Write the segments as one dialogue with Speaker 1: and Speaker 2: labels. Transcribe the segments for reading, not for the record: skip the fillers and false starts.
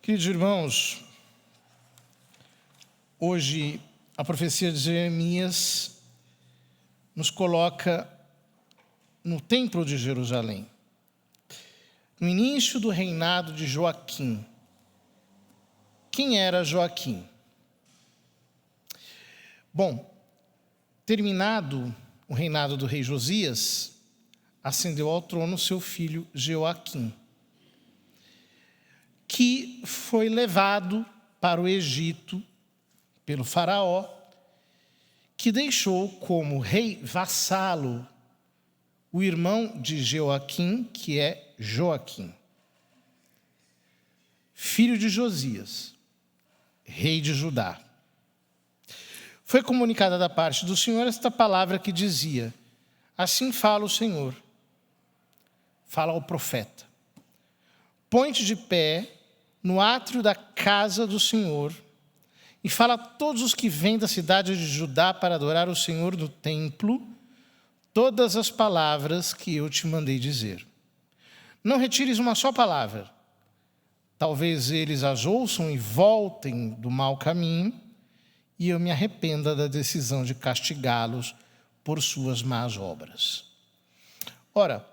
Speaker 1: Queridos irmãos, hoje a profecia de Jeremias nos coloca no templo de Jerusalém, no início do reinado de Joaquim. Quem era Joaquim? Bom, terminado o reinado do rei Josias, ascendeu ao trono seu filho Joaquim, que foi levado para o Egito pelo faraó, que deixou como rei vassalo o irmão de Joaquim, que é Joaquim, filho de Josias, rei de Judá. Foi comunicada da parte do Senhor esta palavra que dizia: assim fala o Senhor, fala ao profeta: põe-te de pé no átrio da casa do Senhor e fala a todos os que vêm da cidade de Judá para adorar o Senhor no templo todas as palavras que eu te mandei dizer. Não retires uma só palavra. Talvez eles as ouçam e voltem do mau caminho, e eu me arrependa da decisão de castigá-los por suas más obras. Ora,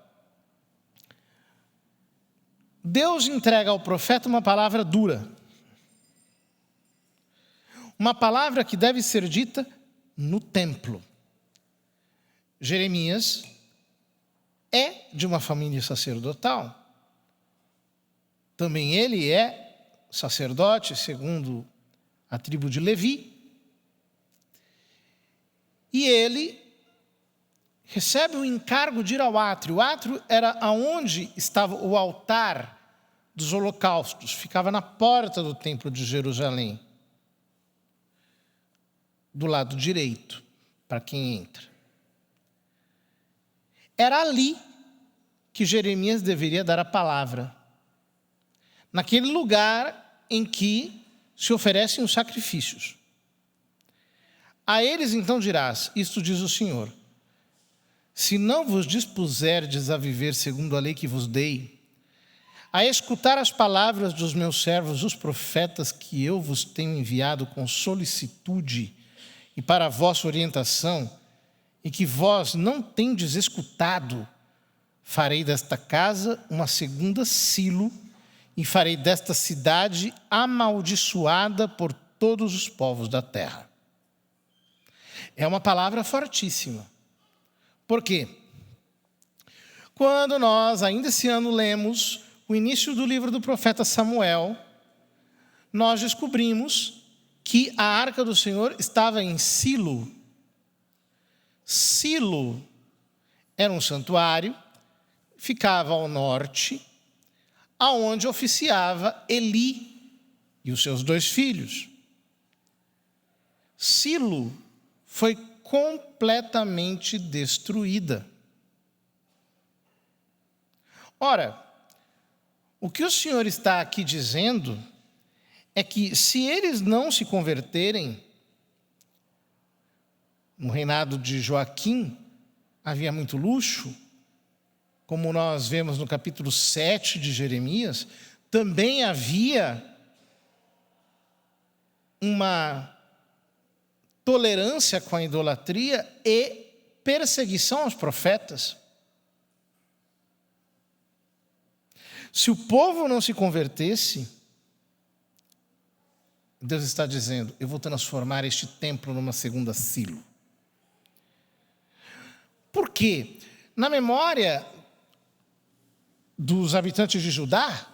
Speaker 1: Deus entrega ao profeta uma palavra dura. Uma palavra que deve ser dita no templo. Jeremias é de uma família sacerdotal. Também ele é sacerdote, segundo a tribo de Levi. E ele recebe o encargo de ir ao átrio. O átrio era aonde estava o altar dos holocaustos. Ficava na porta do templo de Jerusalém, do lado direito, para quem entra. Era ali que Jeremias deveria dar a palavra. Naquele lugar em que se oferecem os sacrifícios. A eles então dirás: isto diz o Senhor: se não vos dispuserdes a viver segundo a lei que vos dei, a escutar as palavras dos meus servos, os profetas, que eu vos tenho enviado com solicitude e para a vossa orientação, e que vós não tendes escutado, farei desta casa uma segunda Silo, e farei desta cidade amaldiçoada por todos os povos da terra. É uma palavra fortíssima. Por quê? Quando nós, ainda esse ano, lemos o início do livro do profeta Samuel, nós descobrimos que a arca do Senhor estava em Silo. Silo era um santuário, ficava ao norte, aonde oficiava Eli e os seus 2 filhos. Silo foi completamente destruída. Ora, o que o Senhor está aqui dizendo é que se eles não se converterem, no reinado de Joaquim havia muito luxo, como nós vemos no capítulo 7 de Jeremias, também havia uma tolerância com a idolatria e perseguição aos profetas. Se o povo não se convertesse, Deus está dizendo: eu vou transformar este templo numa segunda Silo. Por quê? Na memória dos habitantes de Judá,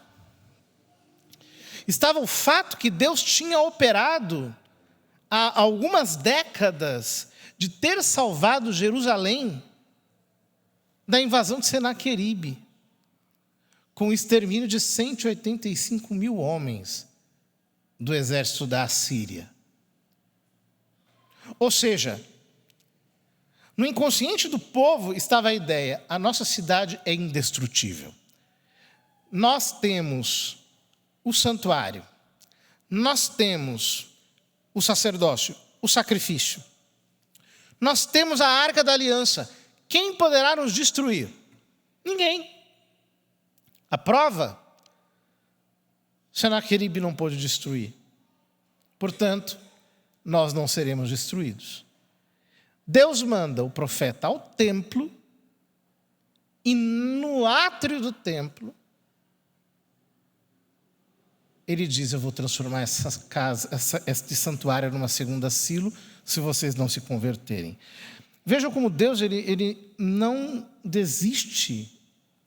Speaker 1: estava o fato que Deus tinha operado há algumas décadas de ter salvado Jerusalém da invasão de Senaqueribe, com o extermínio de 185 mil homens do exército da Assíria. Ou seja, no inconsciente do povo estava a ideia: a nossa cidade é indestrutível. Nós temos o santuário, nós temos o sacerdócio, o sacrifício. Nós temos a arca da aliança. Quem poderá nos destruir? Ninguém. A prova Senaqueribe não pôde destruir. Portanto, nós não seremos destruídos. Deus manda o profeta ao templo e no átrio do templo ele diz: eu vou transformar essa casa, este santuário numa segunda Silo, se vocês não se converterem. Vejam como Deus ele não desiste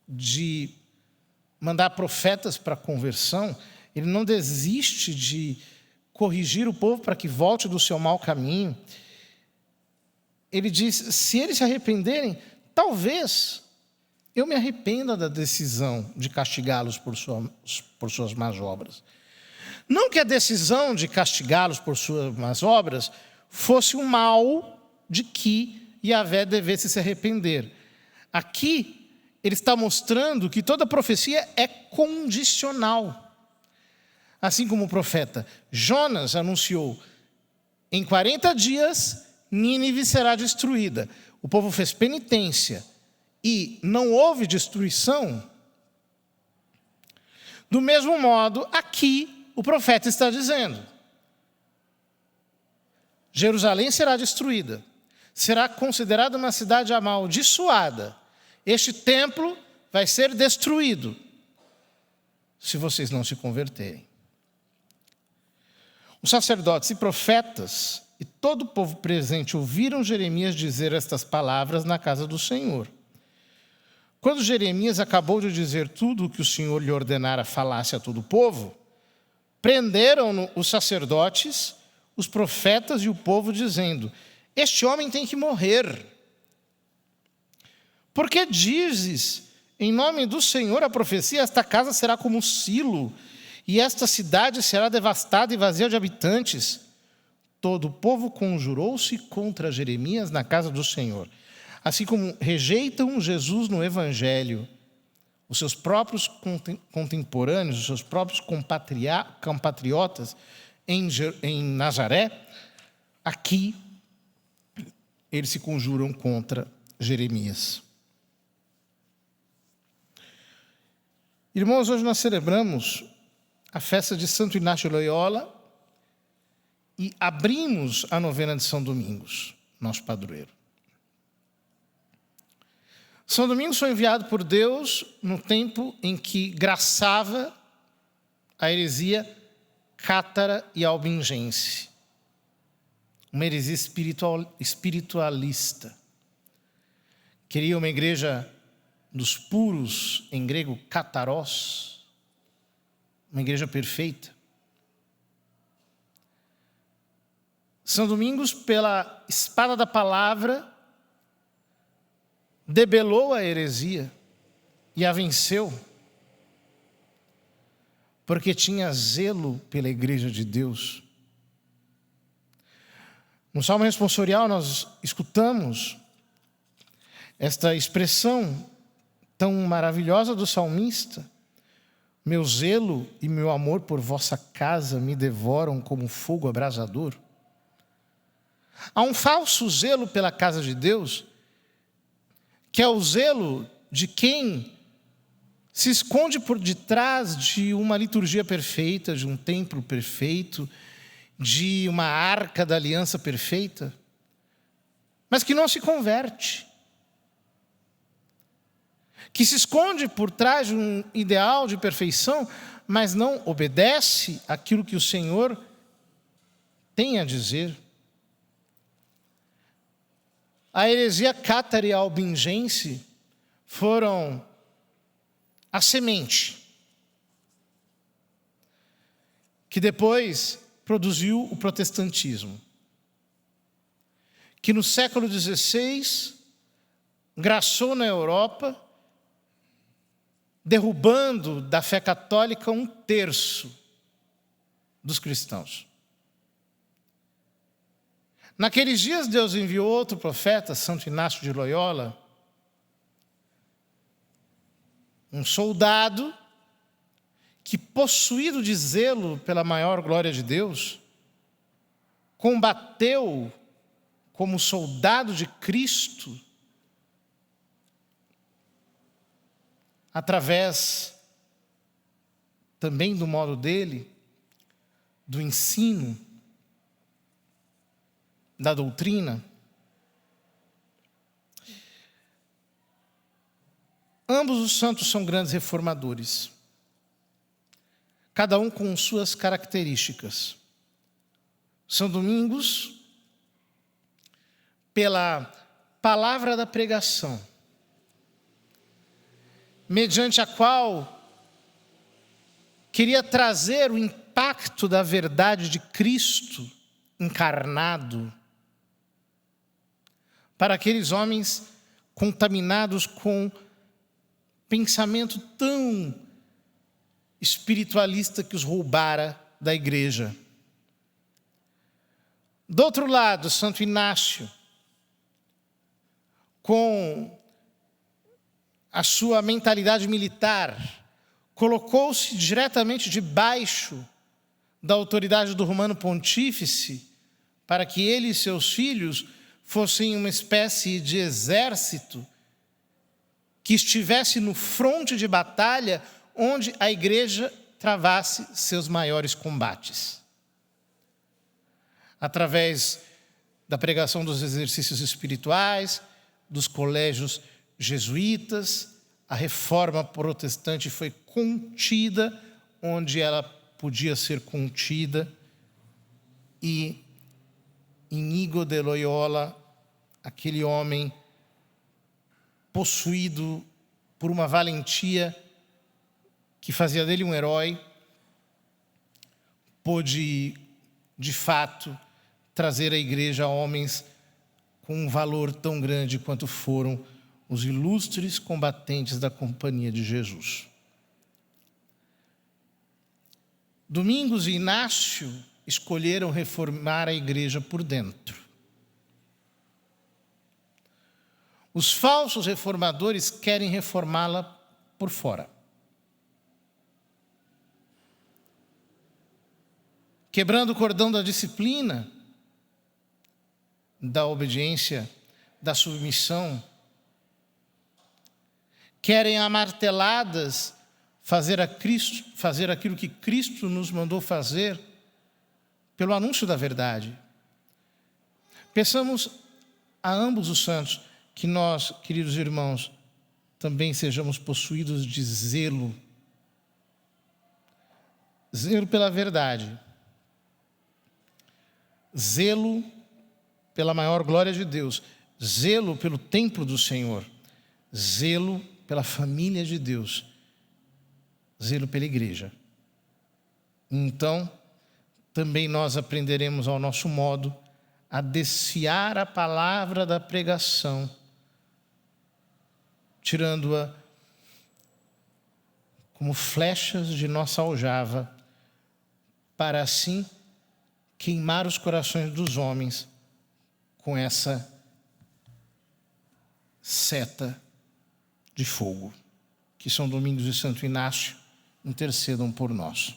Speaker 1: de mandar profetas para a conversão, ele não desiste de corrigir o povo para que volte do seu mau caminho. Ele diz: se eles se arrependerem, talvez eu me arrependa da decisão de castigá-los por suas más obras. Não que a decisão de castigá-los por suas más obras fosse o mal de que Yahvé devesse se arrepender. Aqui, ele está mostrando que toda profecia é condicional. Assim como o profeta Jonas anunciou: em 40 dias Nínive será destruída. O povo fez penitência e não houve destruição. Do mesmo modo, aqui o profeta está dizendo: Jerusalém será destruída, será considerada uma cidade amaldiçoada. Este templo vai ser destruído se vocês não se converterem. Os sacerdotes e profetas e todo o povo presente ouviram Jeremias dizer estas palavras na casa do Senhor. Quando Jeremias acabou de dizer tudo o que o Senhor lhe ordenara falasse a todo o povo, prenderam os sacerdotes, os profetas e o povo, dizendo: este homem tem que morrer. Porque dizes, em nome do Senhor, a profecia: esta casa será como Silo, e esta cidade será devastada e vazia de habitantes. Todo o povo conjurou-se contra Jeremias na casa do Senhor. Assim como rejeitam Jesus no Evangelho, os seus próprios contemporâneos, os seus próprios compatriotas em Nazaré, aqui eles se conjuram contra Jeremias. Irmãos, hoje nós celebramos a festa de Santo Inácio de Loyola e abrimos a novena de São Domingos, nosso padroeiro. São Domingos foi enviado por Deus no tempo em que graçava a heresia cátara e albingense, uma heresia espiritualista. Queria uma igreja dos puros, em grego kataros, uma igreja perfeita. São Domingos, pela espada da palavra, debelou a heresia e a venceu, porque tinha zelo pela igreja de Deus. No Salmo responsorial nós escutamos esta expressão tão maravilhosa do salmista: meu zelo e meu amor por vossa casa me devoram como fogo abrasador. Há um falso zelo pela casa de Deus, que é o zelo de quem se esconde por detrás de uma liturgia perfeita, de um templo perfeito, de uma arca da aliança perfeita, mas que não se converte, que se esconde por trás de um ideal de perfeição, mas não obedece àquilo que o Senhor tem a dizer. A heresia cátara e albingense foram a semente que depois produziu o protestantismo, que no século XVI graçou na Europa, derrubando da fé católica 1/3 dos cristãos. Naqueles dias, Deus enviou outro profeta, Santo Inácio de Loyola, um soldado que, possuído de zelo pela maior glória de Deus, combateu como soldado de Cristo através também do modo dele, do ensino, da doutrina. Ambos os santos são grandes reformadores, cada um com suas características. São Domingos, pela palavra da pregação, mediante a qual queria trazer o impacto da verdade de Cristo encarnado para aqueles homens contaminados com pensamento tão espiritualista que os roubara da igreja. Do outro lado, Santo Inácio, com a sua mentalidade militar, colocou-se diretamente debaixo da autoridade do Romano Pontífice, para que ele e seus filhos fossem uma espécie de exército que estivesse no fronte de batalha onde a igreja travasse seus maiores combates. Através da pregação dos exercícios espirituais, dos colégios jesuítas, a reforma protestante foi contida onde ela podia ser contida, e Iñigo de Loyola, aquele homem possuído por uma valentia que fazia dele um herói, pôde, de fato, trazer à igreja homens com um valor tão grande quanto foram os ilustres combatentes da Companhia de Jesus. Domingos e Inácio escolheram reformar a igreja por dentro. Os falsos reformadores querem reformá-la por fora. Quebrando o cordão da disciplina, da obediência, da submissão, querem a marteladas fazer aquilo que Cristo nos mandou fazer pelo anúncio da verdade. Peçamos a ambos os santos que nós, queridos irmãos, também sejamos possuídos de zelo. Zelo pela verdade. Zelo pela maior glória de Deus. Zelo pelo templo do Senhor. Zelo pela família de Deus. Zelo pela igreja. Então, também nós aprenderemos ao nosso modo a desfiar a palavra da pregação, tirando-a como flechas de nossa aljava, para assim queimar os corações dos homens com essa seta de fogo. Que São Domingos e Santo Inácio intercedam por nós.